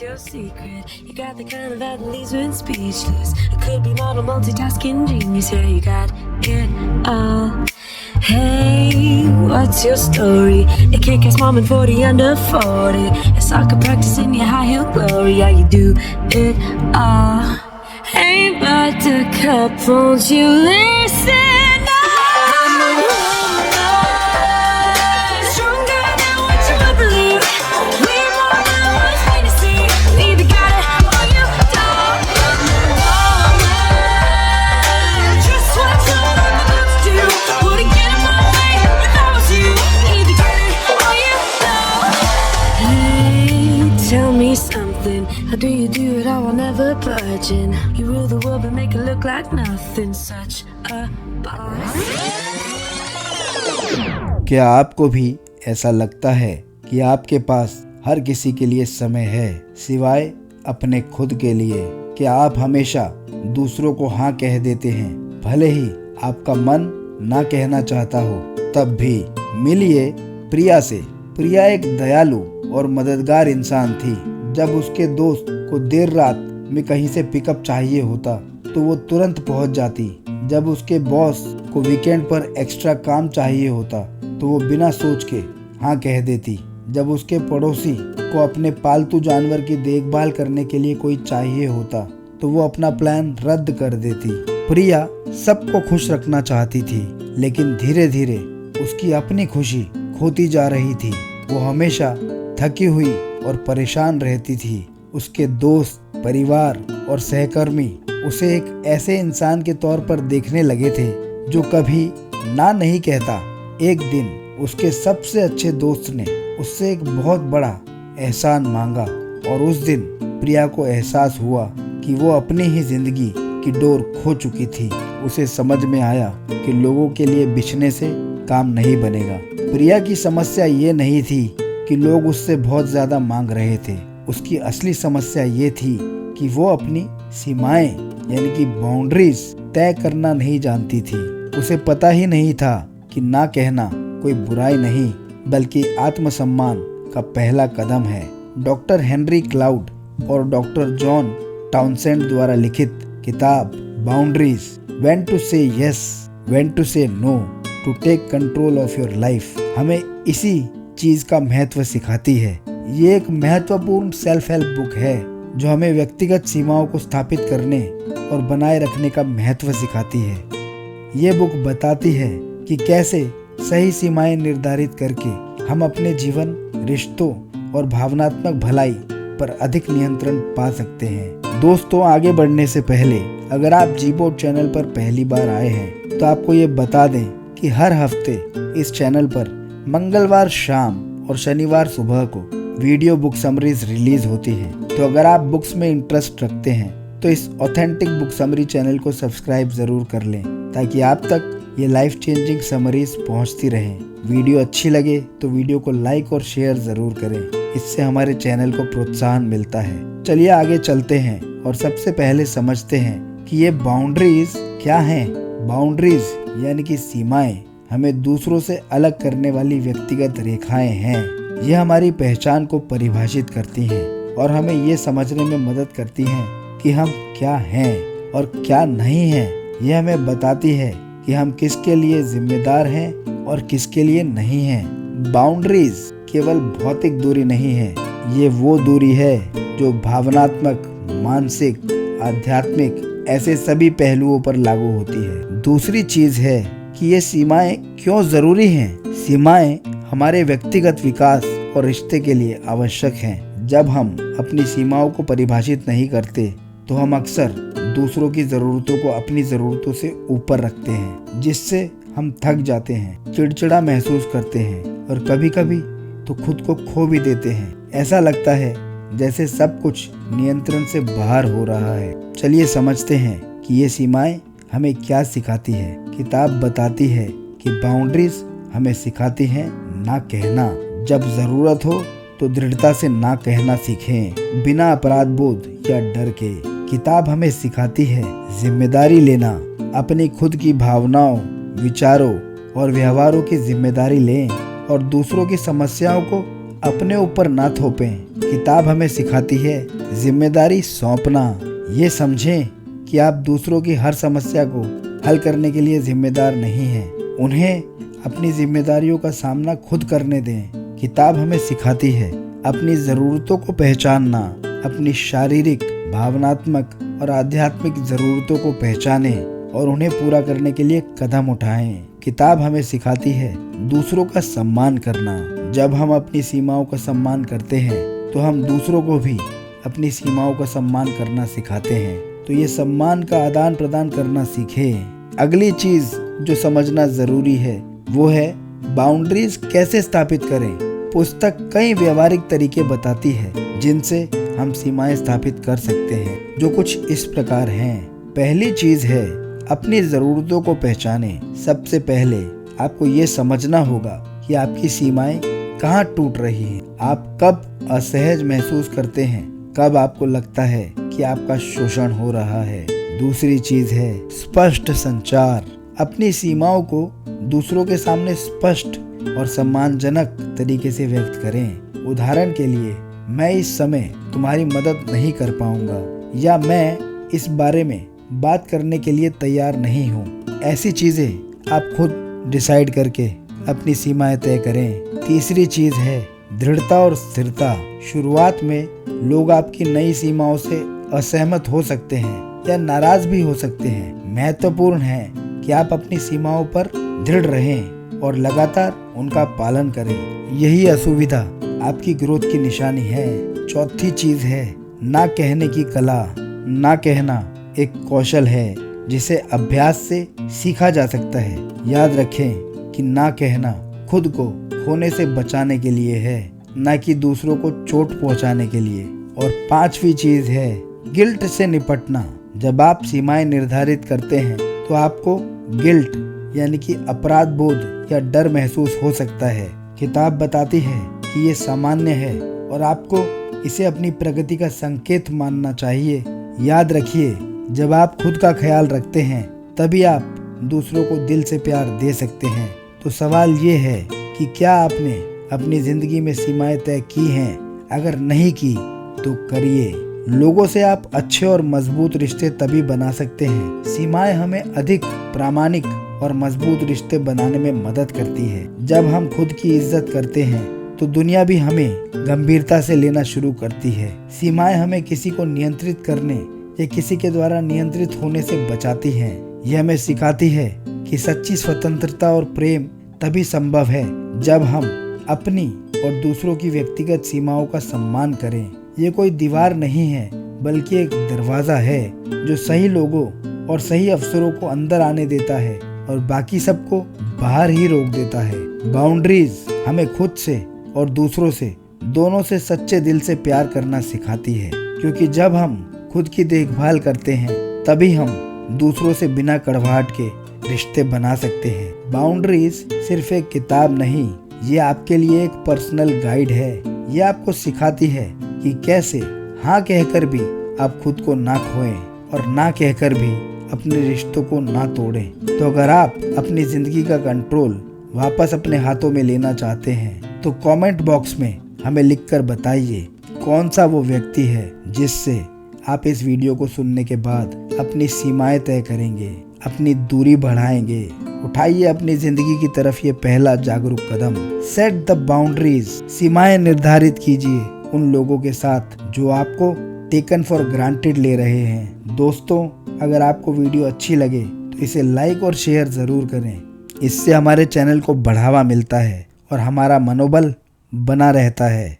your secret? You got the kind of that leaves me speechless. I could be not a multitasking genius. Yeah, you got it all. Hey, what's your story? A kick-ass mom and 40 under 40. A soccer practice in your high heel glory. Yeah, you do it all. Hey, buttercup, won't you listen? How do you do it all? I'll never budge in. You rule the world but make it look like nothing. Such a boss. क्या आपको भी ऐसा लगता है कि आपके पास हर किसी के लिए समय है सिवाय अपने खुद के लिए? क्या आप हमेशा दूसरों को हाँ कह देते हैं भले ही आपका मन ना कहना चाहता हो? तब भी मिलिए प्रिया से। प्रिया एक दयालु और मददगार इंसान थी। जब उसके दोस्त को देर रात में कहीं से पिकअप चाहिए होता तो वो तुरंत पहुंच जाती। जब उसके बॉस को वीकेंड पर एक्स्ट्रा काम चाहिए होता तो वो बिना सोच के हाँ कह देती। जब उसके पड़ोसी को अपने पालतू जानवर की देखभाल करने के लिए कोई चाहिए होता तो वो अपना प्लान रद्द कर देती। प्रिया सबको खुश रखना चाहती थी, लेकिन धीरे धीरे उसकी अपनी खुशी खोती जा रही थी। वो हमेशा थकी हुई और परेशान रहती थी। उसके दोस्त, परिवार और सहकर्मी उसे एक ऐसे इंसान के तौर पर देखने लगे थे जो कभी ना नहीं कहता। एक दिन उसके सबसे अच्छे दोस्त ने उससे एक बहुत बड़ा एहसान मांगा और उस दिन प्रिया को एहसास हुआ कि वो अपनी ही जिंदगी की डोर खो चुकी थी। उसे समझ में आया कि लोगों के लिए बिछने से काम नहीं बनेगा। प्रिया की समस्या ये नहीं थी कि लोग उससे बहुत ज्यादा मांग रहे थे। उसकी असली समस्या ये थी कि वो अपनी सीमाएं यानी कि बाउंड्रीज तय करना नहीं जानती थी। उसे पता ही नहीं था कि ना कहना कोई बुराई नहीं बल्कि आत्मसम्मान का पहला कदम है। डॉक्टर हेनरी क्लाउड और डॉक्टर जॉन टाउनसेंड द्वारा लिखित किताब boundaries, when to say yes, when to say no, to take control of your life हमें इसी चीज का महत्व सिखाती है। ये एक महत्वपूर्ण सेल्फ हेल्प बुक है जो हमें व्यक्तिगत सीमाओं को स्थापित करने और बनाए रखने का महत्व सिखाती है। ये बुक बताती है कि कैसे सही सीमाएं निर्धारित करके हम अपने जीवन, रिश्तों और भावनात्मक भलाई पर अधिक नियंत्रण पा सकते हैं। दोस्तों, आगे बढ़ने से पहले अगर आप जीबोर्ड चैनल पर पहली बार आए हैं तो आपको ये बता दें कि हर हफ्ते इस चैनल पर मंगलवार शाम और शनिवार सुबह को वीडियो बुक समरीज रिलीज होती हैं। तो अगर आप बुक्स में इंटरेस्ट रखते हैं तो इस ऑथेंटिक बुक समरी चैनल को सब्सक्राइब जरूर कर लें ताकि आप तक ये लाइफ चेंजिंग समरीज पहुंचती रहें। वीडियो अच्छी लगे तो वीडियो को लाइक और शेयर जरूर करें, इससे हमारे चैनल को प्रोत्साहन मिलता है। चलिए आगे चलते हैं और सबसे पहले समझते हैं कि ये बाउंड्रीज क्या हैं। बाउंड्रीज यानी कि सीमाएं हमें दूसरों से अलग करने वाली व्यक्तिगत रेखाएं हैं। ये हमारी पहचान को परिभाषित करती हैं और हमें ये समझने में मदद करती हैं कि हम क्या हैं और क्या नहीं हैं। ये हमें बताती है कि हम किसके लिए जिम्मेदार हैं और किसके लिए नहीं हैं। बाउंड्रीज केवल भौतिक दूरी नहीं है, ये वो दूरी है जो भावनात्मक, मानसिक, आध्यात्मिक ऐसे सभी पहलुओं पर लागू होती है। दूसरी चीज है कि ये सीमाएं क्यों जरूरी हैं। सीमाएं हमारे व्यक्तिगत विकास और रिश्ते के लिए आवश्यक हैं। जब हम अपनी सीमाओं को परिभाषित नहीं करते तो हम अक्सर दूसरों की ज़रूरतों को अपनी ज़रूरतों से ऊपर रखते हैं, जिससे हम थक जाते हैं, चिड़चिड़ा महसूस करते हैं और कभी कभी तो खुद को खो भी देते हैं। ऐसा लगता है जैसे सब कुछ नियंत्रण से बाहर हो रहा है। चलिए समझते हैं कि ये सीमाएं हमें क्या सिखाती है। किताब बताती है कि बाउंड्रीज हमें सिखाती हैं ना कहना। जब ज़रूरत हो तो दृढ़ता से ना कहना सीखें, बिना अपराध बोध या डर के। किताब हमें सिखाती है जिम्मेदारी लेना, अपनी खुद की भावनाओं, विचारों और व्यवहारों की जिम्मेदारी लें और दूसरों की समस्याओं को अपने ऊपर ना थोपें। किताब हमें सिखाती है जिम्मेदारी सौंपना। ये समझें कि आप दूसरों की हर समस्या को हल करने के लिए जिम्मेदार नहीं हैं। उन्हें अपनी जिम्मेदारियों का सामना खुद करने दें। किताब हमें सिखाती है अपनी ज़रूरतों को पहचानना। अपनी शारीरिक, भावनात्मक और आध्यात्मिक ज़रूरतों को पहचानें और उन्हें पूरा करने के लिए कदम उठाएं। किताब हमें सिखाती है दूसरों का सम्मान करना। जब हम अपनी सीमाओं का सम्मान करते हैं तो हम दूसरों को भी अपनी सीमाओं का सम्मान करना सिखाते हैं। तो ये सम्मान का आदान प्रदान करना सीखें। अगली चीज जो समझना जरूरी है वो है बाउंड्रीज कैसे स्थापित करें। पुस्तक कई व्यवहारिक तरीके बताती है जिनसे हम सीमाएं स्थापित कर सकते हैं, जो कुछ इस प्रकार हैं। पहली चीज है अपनी ज़रूरतों को पहचानें। सबसे पहले आपको ये समझना होगा कि आपकी सीमाएं कहाँ टूट रही हैं। आप कब असहज महसूस करते हैं, कब आपको लगता है कि आपका शोषण हो रहा है। दूसरी चीज है स्पष्ट संचार। अपनी सीमाओं को दूसरों के सामने स्पष्ट और सम्मानजनक तरीके से व्यक्त करें। उदाहरण के लिए, मैं इस समय तुम्हारी मदद नहीं कर पाऊंगा, या मैं इस बारे में बात करने के लिए तैयार नहीं हूँ। ऐसी चीजें आप खुद डिसाइड करके अपनी सीमाएं तय करें। तीसरी चीज है दृढ़ता और स्थिरता। शुरुआत में लोग आपकी नई सीमाओं से असहमत हो सकते हैं या नाराज भी हो सकते हैं। महत्वपूर्ण है कि आप अपनी सीमाओं पर दृढ़ रहें और लगातार उनका पालन करें। यही असुविधा आपकी ग्रोथ की निशानी है। चौथी चीज है ना कहने की कला। ना कहना एक कौशल है जिसे अभ्यास से सीखा जा सकता है। याद रखें कि ना कहना खुद को खोने से बचाने के लिए है, ना कि दूसरों को चोट पहुंचाने के लिए। और पांचवी चीज है गिल्ट से निपटना। जब आप सीमाएं निर्धारित करते हैं तो आपको गिल्ट यानी कि अपराध बोध या डर महसूस हो सकता है। किताब बताती है कि ये सामान्य है और आपको इसे अपनी प्रगति का संकेत मानना चाहिए। याद रखिए, जब आप खुद का ख्याल रखते हैं तभी आप दूसरों को दिल से प्यार दे सकते हैं। तो सवाल ये है कि क्या आपने अपनी जिंदगी में सीमाएं तय की हैं? अगर नहीं की तो करिए। लोगों से आप अच्छे और मजबूत रिश्ते तभी बना सकते हैं। सीमाएं हमें अधिक प्रामाणिक और मजबूत रिश्ते बनाने में मदद करती है। जब हम खुद की इज्जत करते हैं तो दुनिया भी हमें गंभीरता से लेना शुरू करती है। सीमाएं हमें किसी को नियंत्रित करने या किसी के द्वारा नियंत्रित होने से बचाती हैं। यह हमें सिखाती है कि सच्ची स्वतंत्रता और प्रेम तभी संभव है जब हम अपनी और दूसरों की व्यक्तिगत सीमाओं का सम्मान करें। ये कोई दीवार नहीं है, बल्कि एक दरवाजा है जो सही लोगों और सही अवसरों को अंदर आने देता है और बाकी सबको बाहर ही रोक देता है। बाउंड्रीज हमें खुद से और दूसरों से, दोनों से सच्चे दिल से प्यार करना सिखाती है, क्योंकि जब हम खुद की देखभाल करते हैं तभी हम दूसरों से बिना कड़वाहट के रिश्ते बना सकते हैं। बाउंड्रीज सिर्फ एक किताब नहीं, ये आपके लिए एक पर्सनल गाइड है। ये आपको सिखाती है कि कैसे हाँ कहकर भी आप खुद को ना खोएं और ना कहकर भी अपने रिश्तों को ना तोड़ें। तो अगर आप अपनी जिंदगी का कंट्रोल वापस अपने हाथों में लेना चाहते हैं तो कमेंट बॉक्स में हमें लिखकर बताइए कौन सा वो व्यक्ति है जिससे आप इस वीडियो को सुनने के बाद अपनी सीमाएं तय करेंगे, अपनी दूरी बढ़ाएंगे। उठाइए अपनी जिंदगी की तरफ ये पहला जागरूक कदम। Set the boundaries. सीमाएं निर्धारित कीजिए उन लोगों के साथ जो आपको टेकन फॉर ग्रांटेड ले रहे हैं। दोस्तों, अगर आपको वीडियो अच्छी लगे तो इसे लाइक और शेयर जरूर करें। इससे हमारे चैनल को बढ़ावा मिलता है और हमारा मनोबल बना रहता है।